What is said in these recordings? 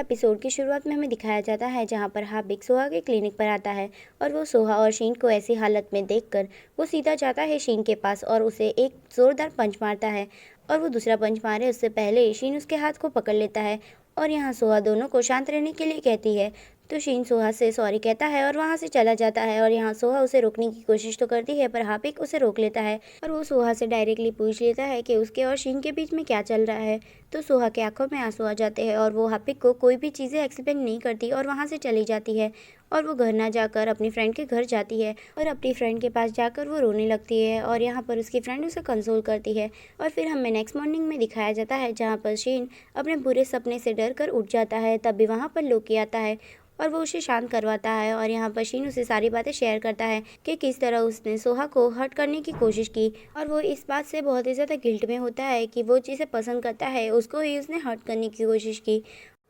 Episode की शुरुआत में हमें दिखाया जाता है जहां पर हाबिक सोहा के क्लिनिक पर आता है और वो सोहा और शीन को ऐसी हालत में देखकर वो सीधा जाता है शीन के पास और उसे एक ज़ोरदार पंच मारता है। और वो दूसरा पंच मारे उससे पहले शीन उसके हाथ को पकड़ लेता है और यहाँ सोहा दोनों को शांत रहने के लिए कहती है। तो शीन सोहा से सॉरी कहता है और वहाँ से चला जाता है और यहाँ सोहा उसे रोकने की कोशिश तो करती है पर हाबिक उसे रोक लेता है और वो सोहा से डायरेक्टली पूछ लेता है कि उसके और शीन के बीच में क्या चल रहा है। तो सोहा के आंखों में आंसू आ जाते हैं और वो हाबिक को कोई भी चीज़ें एक्सप्लेन नहीं करती और वहाँ से चली जाती है। और वो घर ना जाकर अपनी फ्रेंड के घर जाती है और अपनी फ्रेंड के पास जाकर वो रोने लगती है और यहाँ पर उसकी फ्रेंड उसे कंसोल करती है। और फिर हमें नेक्स्ट मॉर्निंग में दिखाया जाता है जहाँ पर शीन अपने बुरे सपने से डर कर उठ जाता है। तभी वहाँ पर लोकी आता है और वो उसे शांत करवाता है और यहाँ पर शीन उसे सारी बातें शेयर करता है कि किस तरह उसने सोहा को हर्ट करने की कोशिश की और वो इस बात से बहुत ही ज़्यादा गिल्ट में होता है कि वो जिसे पसंद करता है उसको ही उसने हर्ट करने की कोशिश की।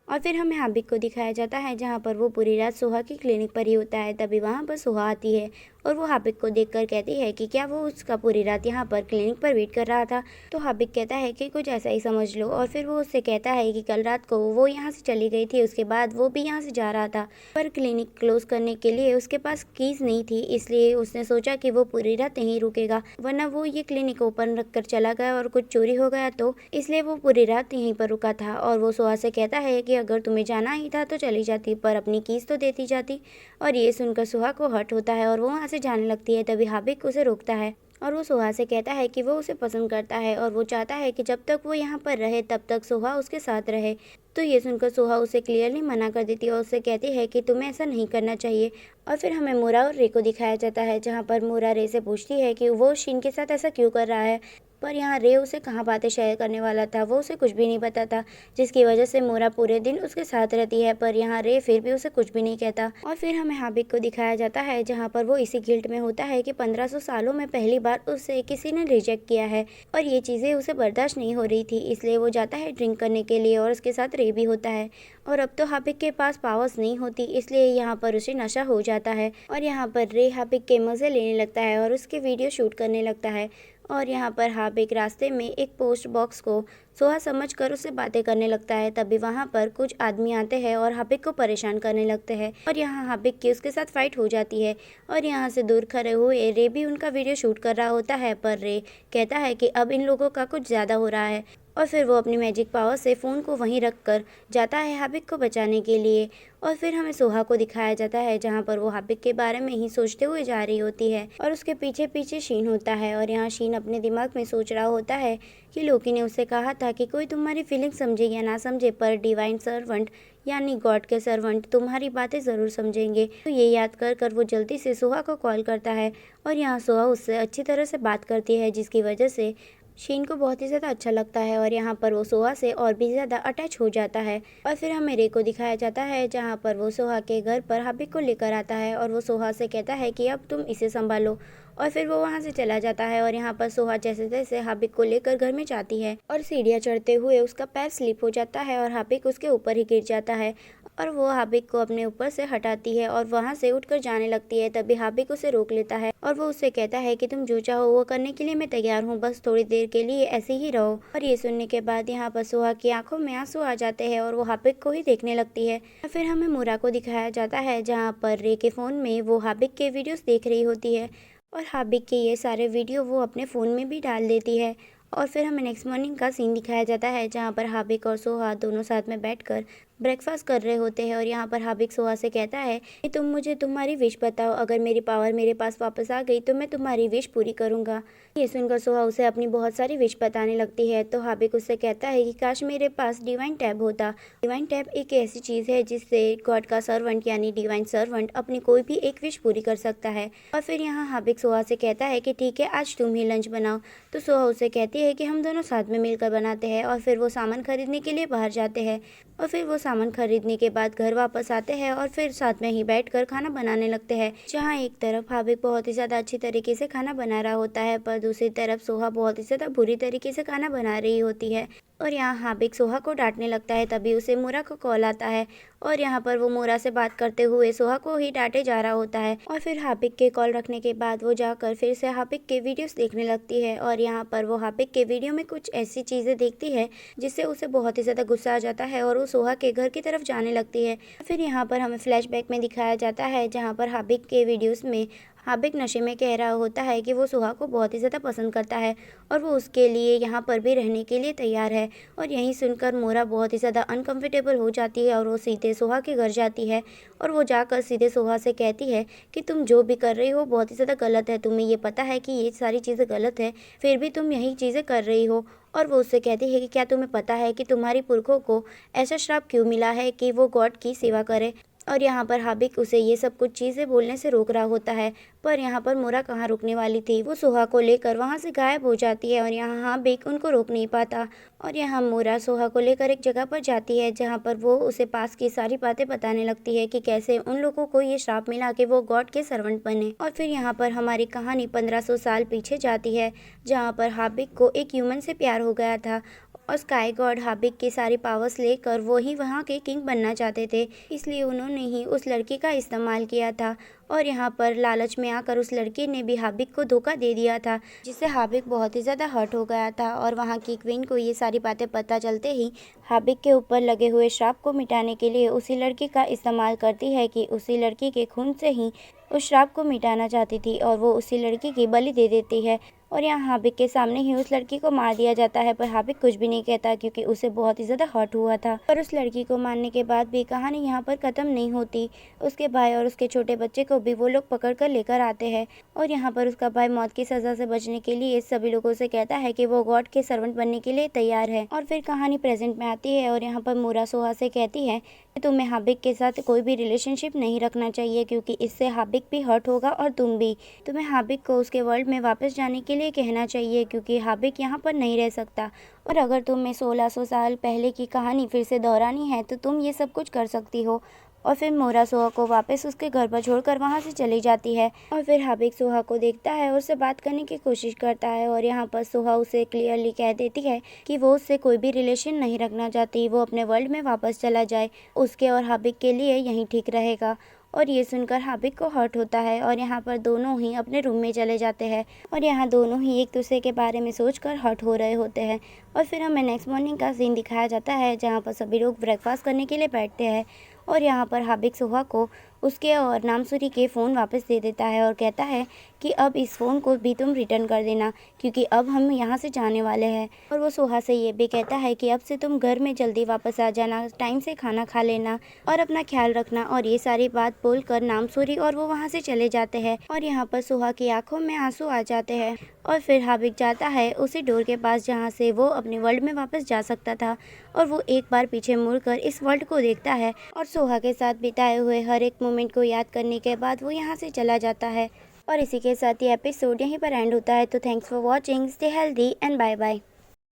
और फिर हमें हाबिक को दिखाया जाता है जहाँ पर वो पूरी रात सोहा की क्लिनिक पर ही होता है। तभी वहाँ पर सोहा आती है और वो हाबिक को देखकर कहती है कि क्या वो उसका पूरी रात यहाँ पर क्लिनिक पर वेट कर रहा था। तो हाबिक कहता है कि कुछ ऐसा ही समझ लो और फिर वो उससे कहता है कि कल रात को वो यहाँ से चली गई थी, उसके बाद वो भी यहाँ से जा रहा था पर क्लिनिक क्लोज करने के लिए उसके पास कीज़ नहीं थी, इसलिए उसने सोचा कि वो पूरी रात नहीं रुकेगा वरना वो ये क्लिनिक ओपन रख कर चला गया और कुछ चोरी हो गया तो इसलिए वो पूरी रात यहीं पर रुका था। और वो सोहा से कहता है कि अगर तुम्हें जाना ही था तो चली जाती पर अपनी कीज़ तो देती जाती। और ये सुनकर सोहा को हर्ट होता है और वो वहाँ से जाने लगती है। तभी हाबिक उसे रोकता है और वो सोहा से कहता है कि वो उसे पसंद करता है और वो चाहता है कि जब तक वो यहाँ पर रहे तब तक सोहा उसके साथ रहे। तो ये सुनकर सोहा उसे क्लियरली मना कर देती है और उससे कहती है कि तुम्हें ऐसा नहीं करना चाहिए। और फिर हमें मोरा और रे को दिखाया जाता है जहाँ पर मोरा रे से पूछती है कि वो शीन के साथ ऐसा क्यों कर रहा है पर यहाँ रे उसे कहाँ बातें शेयर करने वाला था, वो उसे कुछ भी नहीं पता था जिसकी वजह से मोरा पूरे दिन उसके साथ रहती है पर यहाँ रे फिर भी उसे कुछ भी नहीं कहता। और फिर हमें हाबिक को दिखाया जाता है जहाँ पर वो इसी गिल्ट में होता है कि 1500 सालों में पहली बार उसे किसी ने रिजेक्ट किया है और ये चीज़ें उसे बर्दाश्त नहीं हो रही थी, इसलिए वो जाता है ड्रिंक करने के लिए और उसके साथ रे भी होता है। और अब तो हाबिक के पास पावर्स नहीं होती इसलिए यहाँ पर उसे नशा हो जाता है और यहाँ पर रे हाबिक के मज़े लेने लगता है और उसके वीडियो शूट करने लगता है। और यहाँ पर हाबिक रास्ते में एक पोस्ट बॉक्स को सोहा समझकर उससे बातें करने लगता है। तभी वहाँ पर कुछ आदमी आते हैं और हाबिक को परेशान करने लगते हैं और यहाँ हाबिक की उसके साथ फाइट हो जाती है। और यहाँ से दूर खड़े हुए रे भी उनका वीडियो शूट कर रहा होता है पर रे कहता है कि अब इन लोगों का कुछ ज़्यादा हो रहा है और फिर वो अपनी मैजिक पावर से फ़ोन को वहीं रख कर जाता है हाबिक को बचाने के लिए। और फिर हमें सोहा को दिखाया जाता है जहाँ पर वो हाबिक के बारे में ही सोचते हुए जा रही होती है और उसके पीछे पीछे शीन होता है और यहाँ शीन अपने दिमाग में सोच रहा होता है कि लोकी ने उसे कहा था कि कोई तुम्हारी फीलिंग समझे या ना समझे पर डिवाइन सर्वेंट यानी गॉड के सर्वेंट तुम्हारी बातें ज़रूर समझेंगे। तो ये याद कर कर वो जल्दी से सोहा को कॉल करता है और यहाँ सोहा उससे अच्छी तरह से बात करती है जिसकी वजह से शीन को बहुत ही ज़्यादा अच्छा लगता है और यहाँ पर वो सोहा से और भी ज़्यादा अटैच हो जाता है। और फिर हमें रे को दिखाया जाता है जहाँ पर वो सोहा के घर पर हाबिक को लेकर आता है और वो सोहा से कहता है कि अब तुम इसे संभालो और फिर वो वहाँ से चला जाता है। और यहाँ पर सोहा जैसे तैसे हाबिक को लेकर घर में जाती है और सीढ़ियाँ चढ़ते हुए उसका पैर स्लिप हो जाता है और हाबिक उसके ऊपर ही गिर जाता है और वो हाबिक को अपने ऊपर से हटाती है और वहाँ से उठकर जाने लगती है। तभी हाबिक उसे रोक लेता है और वो उससे कहता है कि तुम जो चाहो वो करने के लिए मैं तैयार हूँ, बस थोड़ी देर के लिए ऐसे ही रहो। और ये सुनने के बाद यहाँ पर सोहा की आंखों में आंसू आ जाते हैं और वो हाबिक को ही देखने लगती है। फिर हमें मोरा को दिखाया जाता है जहाँ पर रे के फ़ोन में वो हाबिक के वीडियोस देख रही होती है और हाबिक के ये सारे वीडियो वो अपने फ़ोन में भी डाल देती है। और फिर हमें नेक्स्ट मॉर्निंग का सीन दिखाया जाता है जहाँ पर हाबिक और सोहा दोनों साथ में बैठकर ब्रेकफास्ट कर रहे होते हैं और यहाँ पर हाबिक सोहा से कहता है कि तुम मुझे तुम्हारी विश बताओ, अगर मेरी पावर मेरे पास वापस आ गई तो मैं तुम्हारी विश पूरी करूँगा। ये सुनकर सोहा उसे अपनी बहुत सारी विश बताने लगती है। तो हाबिक उससे कहता है कि काश मेरे पास डिवाइन टैब होता। डिवाइन टैब एक ऐसी चीज़ है जिससे गॉड का सर्वेंट यानी डिवाइन सर्वेंट अपनी कोई भी एक विश पूरी कर सकता है। और फिर यहाँ हाबिक सोहा से कहता है कि ठीक है, आज तुम ही लंच बनाओ। तो सोहा उसे कहती है कि हम दोनों साथ में मिलकर बनाते हैं और फिर वो सामान खरीदने के लिए बाहर जाते हैं और फिर वो सामान खरीदने के बाद घर वापस आते हैं और फिर साथ में ही बैठकर खाना बनाने लगते हैं। जहाँ एक तरफ हाबिक बहुत ही ज़्यादा अच्छी तरीके से खाना बना रहा होता है पर दूसरी तरफ सोहा बहुत ही ज़्यादा बुरी तरीके से खाना बना रही होती है। और यहाँ हाबिक सोहा को डांटने लगता है। तभी उसे मोरा का कॉल आता है और यहाँ पर वो मोरा से बात करते हुए सोहा को ही डांटे जा रहा होता है। और फिर हाबिक के कॉल रखने के बाद वो जाकर फिर से हाबिक के वीडियोस देखने लगती है और यहाँ पर वो हाबिक के वीडियो में कुछ ऐसी चीज़ें देखती है जिससे उसे बहुत ही ज़्यादा गुस्सा आ जाता है और वो सोहा के घर की तरफ जाने लगती है। फिर यहाँ पर हमें फ्लैशबैक में दिखाया जाता है जहाँ पर हाबिक के वीडियोस में हाबिक नशे में कह रहा होता है कि वो सोहा को बहुत ही ज़्यादा पसंद करता है और वो उसके लिए यहाँ पर भी रहने के लिए तैयार है। और यही सुनकर मोरा बहुत ही ज़्यादा अनकंफर्टेबल हो जाती है और वो सीधे सोहा के घर जाती है और वो जाकर सीधे सोहा से कहती है कि तुम जो भी कर रही हो बहुत ही ज़्यादा गलत है, तुम्हें ये पता है कि ये सारी चीज़ें गलत है, फिर भी तुम यही चीज़ें कर रही हो। और वो उससे कहती है कि क्या तुम्हें पता है कि तुम्हारी पुरखों को ऐसा श्राप क्यों मिला है कि वो गॉड की सेवा करे। और यहाँ पर हाबिक उसे ये सब कुछ चीज़ें बोलने से रोक रहा होता है, पर यहाँ पर मोरा कहाँ रुकने वाली थी, वो सोहा को लेकर वहाँ से गायब हो जाती है और यहाँ हाबिक उनको रोक नहीं पाता। और यहाँ मोरा सोहा को लेकर एक जगह पर जाती है जहाँ पर वो उसे पास की सारी बातें बताने लगती है कि कैसे उन लोगों को ये श्राप मिला कि वो गॉड के सर्वेंट बने। और फिर यहाँ पर हमारी कहानी 1500 साल पीछे जाती है जहाँ पर हाबिक को एक ह्यूमन से प्यार हो गया था और स्काई गॉड हाबिक की सारी पावर्स लेकर वो ही वहाँ के किंग बनना चाहते थे, इसलिए उन्होंने ही उस लड़की का इस्तेमाल किया था। और यहाँ पर लालच में आकर उस लड़की ने भी हाबिक को धोखा दे दिया था, जिससे हाबिक बहुत ही ज़्यादा हर्ट हो गया था। और वहाँ की क्वीन को ये सारी बातें पता चलते ही हाबिक के ऊपर लगे हुए श्राप को मिटाने के लिए उसी लड़की का इस्तेमाल करती है कि उसी लड़की के खून से ही उस श्राप को मिटाना चाहती थी और वो उसी लड़की की बलि दे देती है। और यहाँ हाबिक के सामने ही उस लड़की को मार दिया जाता है, पर हाबिक कुछ भी नहीं कहता क्योंकि उसे बहुत ही ज़्यादा हर्ट हुआ था। पर उस लड़की को मारने के बाद भी कहानी यहाँ पर ख़त्म नहीं होती। उसके भाई और उसके छोटे बच्चे को भी वो लोग पकड़ कर लेकर आते हैं और यहाँ पर उसका भाई मौत की सज़ा से बचने के लिए सभी लोगों से कहता है कि वो गॉड के सर्वेंट बनने के लिए तैयार है। और फिर कहानी प्रेजेंट में आती है और यहाँ पर मोरा सोहा से कहती है कि तुम्हें हाबिक के साथ कोई भी रिलेशनशिप नहीं रखना चाहिए क्योंकि इससे हाबिक भी हर्ट होगा और तुम भी। तुम्हें हाबिक को उसके वर्ल्ड में वापस जाने के लिए कहना चाहिए क्योंकि हाबिक यहाँ पर नहीं रह सकता। और अगर तुम्हें 1600 साल पहले की कहानी फिर से दोहरानी है तो तुम ये सब कुछ कर सकती हो। और फिर मोरा सोहा को वापस उसके घर पर छोड़कर वहाँ से चली जाती है। और फिर हाबिक सोहा को देखता है और उससे बात करने की कोशिश करता है और यहाँ पर सोहा उसे क्लियरली कह देती है कि वो उससे कोई भी रिलेशन नहीं रखना चाहती, वो अपने वर्ल्ड में वापस चला जाए, उसके और हाबिक के लिए यहीं ठीक रहेगा। और ये सुनकर हाबिक को हर्ट होता है और यहाँ पर दोनों ही अपने रूम में चले जाते हैं और यहाँ दोनों ही एक दूसरे के बारे में सोचकर हर्ट हो रहे होते हैं। और फिर हमें नेक्स्ट मॉर्निंग का सीन दिखाया जाता है जहाँ पर सभी लोग ब्रेकफास्ट करने के लिए बैठते हैं और यहाँ पर हाबिक सोहा को उसके और नामसूरी के फ़ोन वापस दे देता है और कहता है कि अब इस फ़ोन को भी तुम रिटर्न कर देना क्योंकि अब हम यहाँ से जाने वाले हैं। और वो सोहा से ये भी कहता है कि अब से तुम घर में जल्दी वापस आ जाना, टाइम से खाना खा लेना और अपना ख्याल रखना। और ये सारी बात बोलकर नामसूरी और वो वहाँ से चले जाते हैं और यहाँ पर सोहा की आंखों में आंसू आ जाते हैं। और फिर हाबिक जाता है उसी डोर के पास जहाँ से वो अपने वर्ल्ड में वापस जा सकता था और वो एक बार पीछे मुड़कर इस वर्ल्ड को देखता है और सोहा के साथ बिताए हुए हर एक मोमेंट को याद करने के बाद वो यहाँ से चला जाता है। और इसी के साथ ये एपिसोड यहीं पर एंड होता है। तो thanks for watching, stay healthy and bye bye.